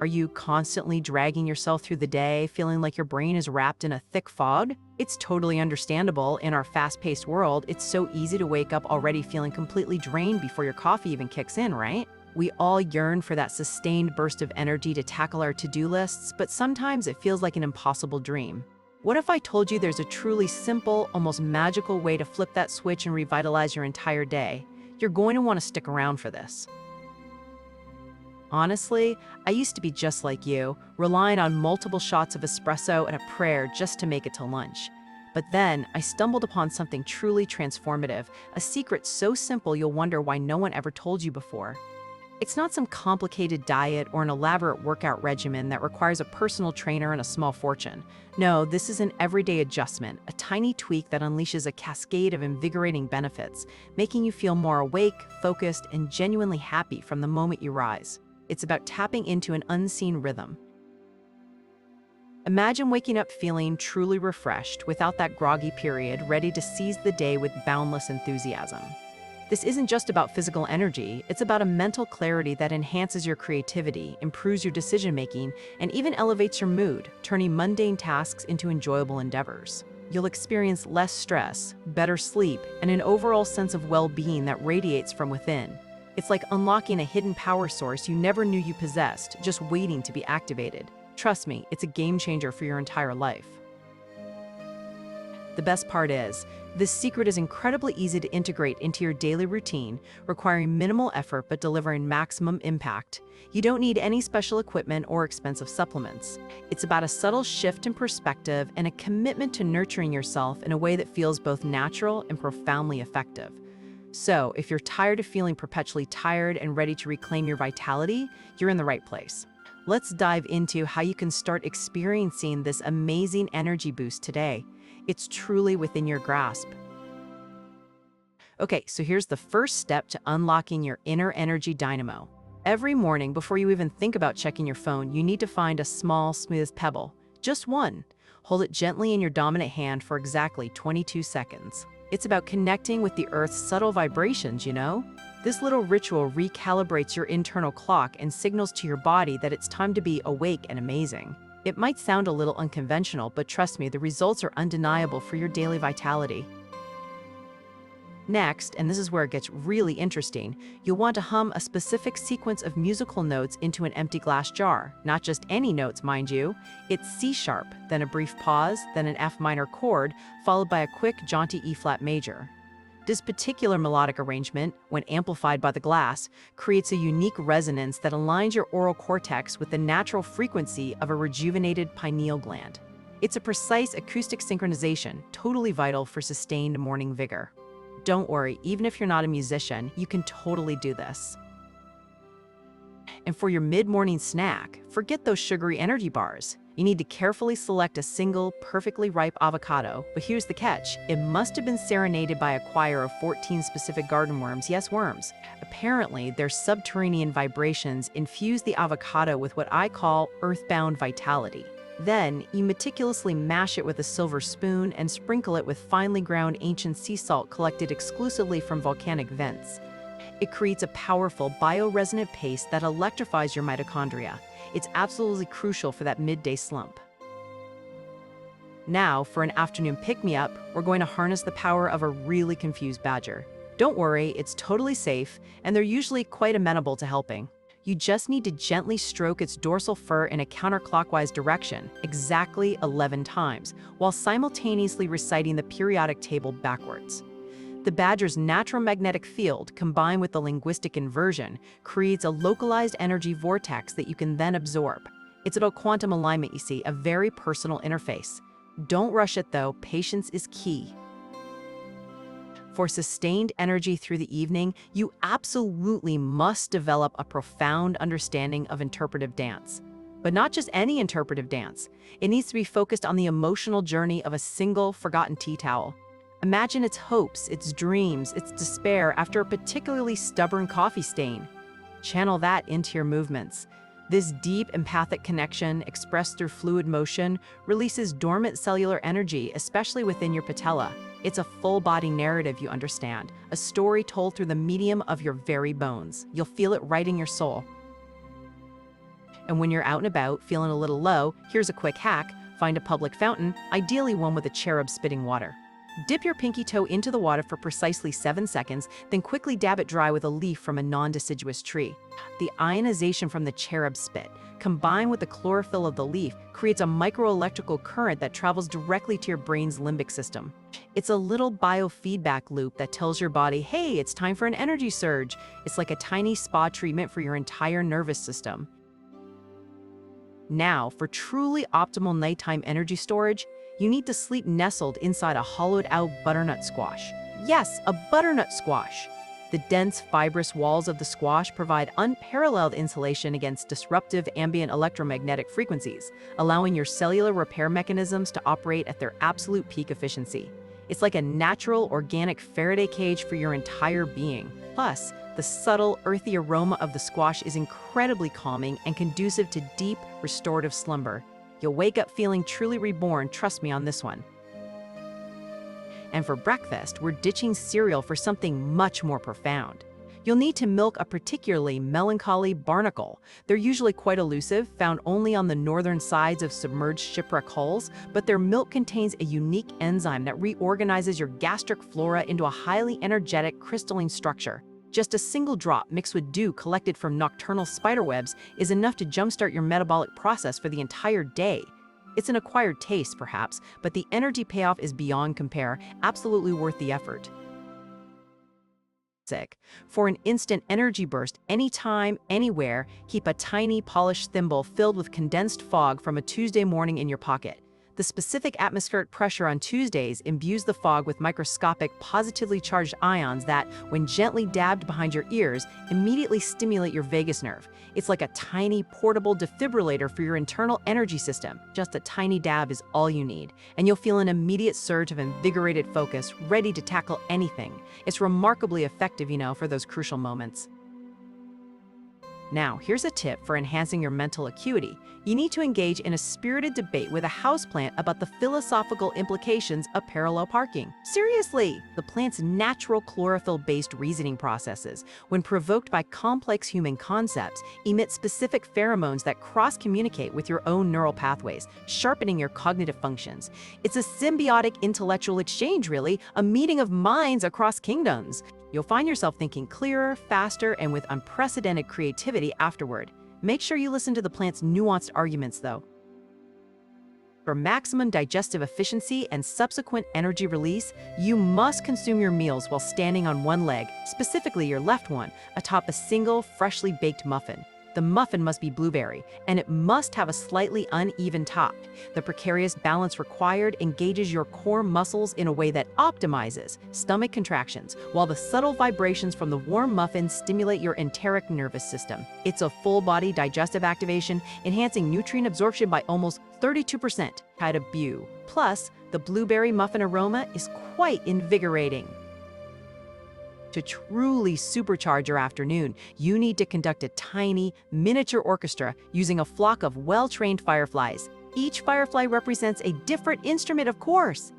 Are you constantly dragging yourself through the day, feeling like your brain is wrapped in a thick fog? It's totally understandable. In our fast-paced world, it's so easy to wake up already feeling completely drained before your coffee even kicks in, right? We all yearn for that sustained burst of energy to tackle our to-do lists, but sometimes it feels like an impossible dream. What if I told you there's a truly simple, almost magical way to flip that switch and revitalize your entire day? You're going to want to stick around for this. Honestly, I used to be just like you, relying on multiple shots of espresso and a prayer just to make it to lunch. But then I stumbled upon something truly transformative, a secret so simple you'll wonder why no one ever told you before. It's not some complicated diet or an elaborate workout regimen that requires a personal trainer and a small fortune. No, this is an everyday adjustment, a tiny tweak that unleashes a cascade of invigorating benefits, making you feel more awake, focused, and genuinely happy from the moment you rise. It's about tapping into an unseen rhythm. Imagine waking up feeling truly refreshed, without that groggy period, ready to seize the day with boundless enthusiasm. This isn't just about physical energy, it's about a mental clarity that enhances your creativity, improves your decision-making, and even elevates your mood, turning mundane tasks into enjoyable endeavors. You'll experience less stress, better sleep, and an overall sense of well-being that radiates from within. It's like unlocking a hidden power source you never knew you possessed, just waiting to be activated. Trust me, it's a game changer for your entire life. The best part is, this secret is incredibly easy to integrate into your daily routine, requiring minimal effort but delivering maximum impact. You don't need any special equipment or expensive supplements. It's about a subtle shift in perspective and a commitment to nurturing yourself in a way that feels both natural and profoundly effective. So, if you're tired of feeling perpetually tired and ready to reclaim your vitality, you're in the right place. Let's dive into how you can start experiencing this amazing energy boost today. It's truly within your grasp. Okay, so here's the first step to unlocking your inner energy dynamo. Every morning, before you even think about checking your phone, you need to find a small, smooth pebble. Just one. Hold it gently in your dominant hand for exactly 22 seconds. It's about connecting with the Earth's subtle vibrations, you know? This little ritual recalibrates your internal clock and signals to your body that it's time to be awake and amazing. It might sound a little unconventional, but trust me, the results are undeniable for your daily vitality. Next, and this is where it gets really interesting, you'll want to hum a specific sequence of musical notes into an empty glass jar. Not just any notes, mind you. It's C sharp, then a brief pause, then an F minor chord, followed by a quick, jaunty E flat major. This particular melodic arrangement, when amplified by the glass, creates a unique resonance that aligns your oral cortex with the natural frequency of a rejuvenated pineal gland. It's a precise acoustic synchronization, totally vital for sustained morning vigor. Don't worry, even if you're not a musician, you can totally do this. And for your mid-morning snack, forget those sugary energy bars. You need to carefully select a single, perfectly ripe avocado, but here's the catch. It must have been serenaded by a choir of 14 specific garden worms, yes, worms. Apparently, their subterranean vibrations infuse the avocado with what I call earthbound vitality. Then, you meticulously mash it with a silver spoon and sprinkle it with finely ground ancient sea salt collected exclusively from volcanic vents. It creates a powerful bioresonant paste that electrifies your mitochondria. It's absolutely crucial for that midday slump. Now, for an afternoon pick-me-up, we're going to harness the power of a really confused badger. Don't worry, it's totally safe, and they're usually quite amenable to helping. You just need to gently stroke its dorsal fur in a counterclockwise direction, exactly 11 times, while simultaneously reciting the periodic table backwards. The badger's natural magnetic field, combined with the linguistic inversion, creates a localized energy vortex that you can then absorb. It's about quantum alignment, you see, a very personal interface. Don't rush it though, patience is key. For sustained energy through the evening, you absolutely must develop a profound understanding of interpretive dance. But not just any interpretive dance. It needs to be focused on the emotional journey of a single forgotten tea towel. Imagine its hopes, its dreams, its despair after a particularly stubborn coffee stain. Channel that into your movements. This deep empathic connection, expressed through fluid motion, releases dormant cellular energy, especially within your patella. It's a full-body narrative, you understand, a story told through the medium of your very bones. You'll feel it right in your soul. And when you're out and about, feeling a little low, here's a quick hack. Find a public fountain, ideally one with a cherub spitting water. Dip your pinky toe into the water for precisely 7 seconds, then quickly dab it dry with a leaf from a non-deciduous tree. The ionization from the cherub spit, combined with the chlorophyll of the leaf, creates a microelectrical current that travels directly to your brain's limbic system. It's a little biofeedback loop that tells your body, hey, it's time for an energy surge. It's like a tiny spa treatment for your entire nervous system. Now, for truly optimal nighttime energy storage, you need to sleep nestled inside a hollowed-out butternut squash. Yes, a butternut squash. The dense, fibrous walls of the squash provide unparalleled insulation against disruptive ambient electromagnetic frequencies, allowing your cellular repair mechanisms to operate at their absolute peak efficiency. It's like a natural, organic Faraday cage for your entire being. Plus, the subtle, earthy aroma of the squash is incredibly calming and conducive to deep, restorative slumber. You'll wake up feeling truly reborn, trust me on this one. And for breakfast, we're ditching cereal for something much more profound. You'll need to milk a particularly melancholy barnacle. They're usually quite elusive, found only on the northern sides of submerged shipwreck hulls, but their milk contains a unique enzyme that reorganizes your gastric flora into a highly energetic crystalline structure. Just a single drop mixed with dew collected from nocturnal spiderwebs is enough to jumpstart your metabolic process for the entire day. It's an acquired taste, perhaps, but the energy payoff is beyond compare, absolutely worth the effort. For an instant energy burst anytime, anywhere, keep a tiny polished thimble filled with condensed fog from a Tuesday morning in your pocket. The specific atmospheric pressure on Tuesdays imbues the fog with microscopic, positively charged ions that, when gently dabbed behind your ears, immediately stimulate your vagus nerve. It's like a tiny, portable defibrillator for your internal energy system. Just a tiny dab is all you need, and you'll feel an immediate surge of invigorated focus, ready to tackle anything. It's remarkably effective, for those crucial moments. Now, here's a tip for enhancing your mental acuity. You need to engage in a spirited debate with a houseplant about the philosophical implications of parallel parking. Seriously! The plant's natural chlorophyll-based reasoning processes, when provoked by complex human concepts, emit specific pheromones that cross-communicate with your own neural pathways, sharpening your cognitive functions. It's a symbiotic intellectual exchange, really, a meeting of minds across kingdoms. You'll find yourself thinking clearer, faster, and with unprecedented creativity afterward. Make sure you listen to the plant's nuanced arguments, though. For maximum digestive efficiency and subsequent energy release, you must consume your meals while standing on one leg, specifically your left one, atop a single, freshly baked muffin. The muffin must be blueberry, and it must have a slightly uneven top. The precarious balance required engages your core muscles in a way that optimizes stomach contractions, while the subtle vibrations from the warm muffin stimulate your enteric nervous system. It's a full-body digestive activation, enhancing nutrient absorption by almost 32%. Kind of beau. Plus, the blueberry muffin aroma is quite invigorating. To truly supercharge your afternoon, you need to conduct a tiny, miniature orchestra using a flock of well-trained fireflies. Each firefly represents a different instrument, of course.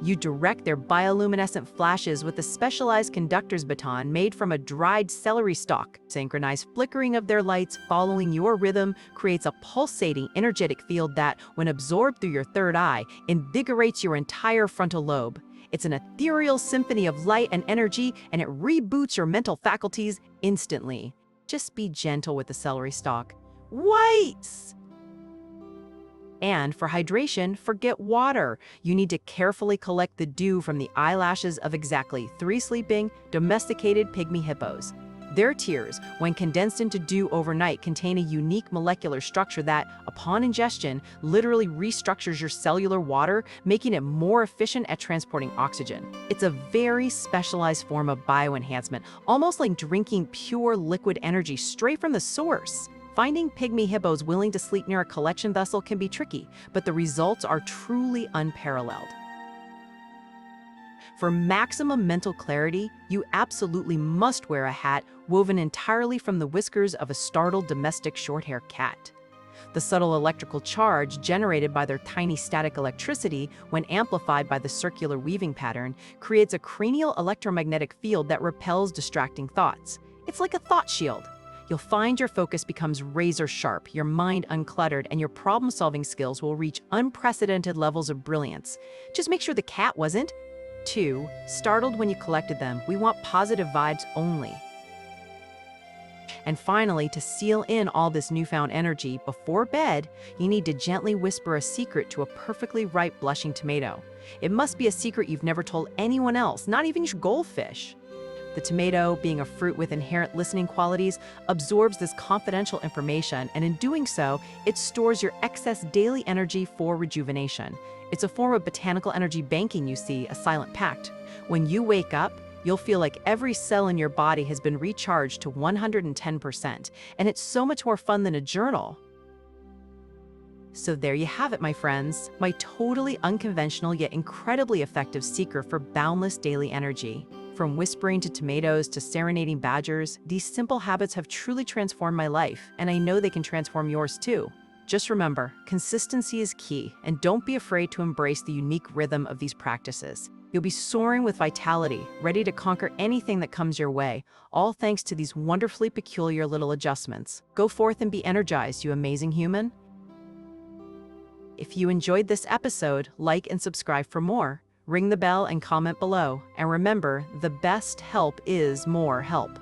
You direct their bioluminescent flashes with a specialized conductor's baton made from a dried celery stalk. Synchronized flickering of their lights following your rhythm creates a pulsating, energetic field that, when absorbed through your third eye, invigorates your entire frontal lobe. It's an ethereal symphony of light and energy, and it reboots your mental faculties instantly. Just be gentle with the celery stalk. Whites! And for hydration, forget water. You need to carefully collect the dew from the eyelashes of exactly 3 sleeping, domesticated pygmy hippos. Their tears, when condensed into dew overnight, contain a unique molecular structure that, upon ingestion, literally restructures your cellular water, making it more efficient at transporting oxygen. It's a very specialized form of bioenhancement, almost like drinking pure liquid energy straight from the source. Finding pygmy hippos willing to sleep near a collection vessel can be tricky, but the results are truly unparalleled. For maximum mental clarity, you absolutely must wear a hat woven entirely from the whiskers of a startled domestic short-haired cat. The subtle electrical charge generated by their tiny static electricity, when amplified by the circular weaving pattern, creates a cranial electromagnetic field that repels distracting thoughts. It's like a thought shield. You'll find your focus becomes razor sharp, your mind uncluttered, and your problem-solving skills will reach unprecedented levels of brilliance. Just make sure the cat wasn't. 2. Startled when you collected them. We want positive vibes only. And finally, to seal in all this newfound energy, before bed, you need to gently whisper a secret to a perfectly ripe blushing tomato. It must be a secret you've never told anyone else, not even your goldfish. The tomato, being a fruit with inherent listening qualities, absorbs this confidential information, and in doing so, it stores your excess daily energy for rejuvenation. It's a form of botanical energy banking, you see, a silent pact. When you wake up, you'll feel like every cell in your body has been recharged to 110%, and it's so much more fun than a journal. So there you have it, my friends, my totally unconventional yet incredibly effective secret for boundless daily energy. From whispering to tomatoes to serenading badgers, these simple habits have truly transformed my life, and I know they can transform yours too. Just remember, consistency is key, and don't be afraid to embrace the unique rhythm of these practices. You'll be soaring with vitality, ready to conquer anything that comes your way, all thanks to these wonderfully peculiar little adjustments. Go forth and be energized, you amazing human. If you enjoyed this episode, like and subscribe for more. Ring the bell and comment below. And remember, the best help is more help.